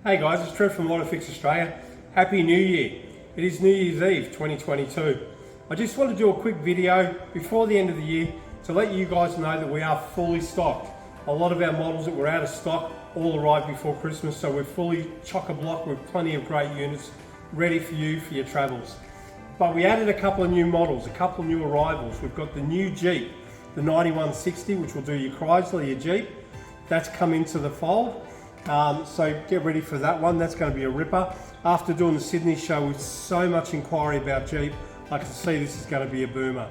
Hey guys, it's Trev from Autophix Australia. Happy New Year. It is New Year's Eve 2022. I just want to do a quick video before the end of the year to let you guys know that we are fully stocked. A lot of our models that were out of stock all arrived before Christmas, so we're fully chock-a-block with plenty of great units ready for you for your travels. But we added a couple of new models, a couple of new arrivals. We've got the new Jeep, the 9160, which will do your CHRYSLER, your Jeep. That's come into the fold. So get ready for that one. That's going to be a ripper. After doing the Sydney show with so much inquiry about Jeep, I can see this is going to be a boomer.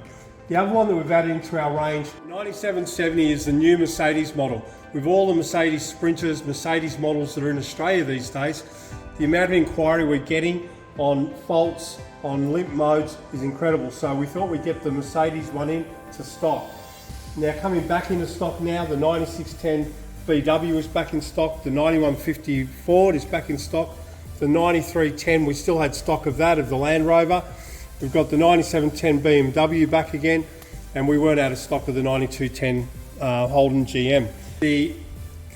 The other one that we've added into our range, 9770, is the new Mercedes model. With all the Mercedes Sprinters, Mercedes models that are in Australia these days, the amount of inquiry we're getting on faults, on limp modes is incredible. So we thought we'd get the Mercedes one in to stock. Now coming back into stock now, the 9610 VW is back in stock, the 9150 Ford is back in stock, the 9310 we still had stock of that, of the Land Rover. We've got the 9710 BMW back again, and we weren't out of stock of the 9210 Holden GM. The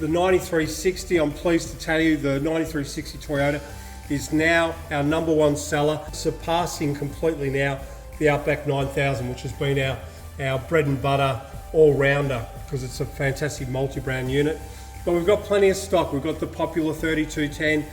9360, I'm pleased to tell you, the 9360 Toyota is now our #1 seller, surpassing completely now the Outback 9000, which has been our bread and butter all-rounder, because it's a fantastic multi-brand unit. But we've got plenty of stock. We've got the popular 3210,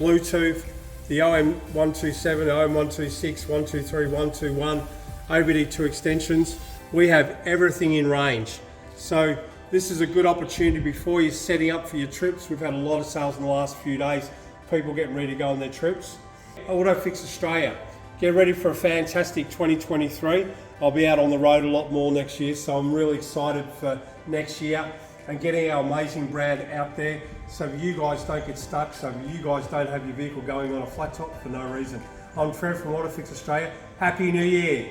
Bluetooth, the OM127, OM126, 123, 121, OBD2 extensions. We have everything in range. So this is a good opportunity before you're setting up for your trips. We've had a lot of sales in the last few days, people getting ready to go on their trips. Autophix Australia, get ready for a fantastic 2023. I'll be out on the road a lot more next year, so I'm really excited for next year and getting our amazing brand out there so you guys don't get stuck, so you guys don't have your vehicle going on a flat top for no reason. I'm Trev from Autophix Australia. Happy New Year.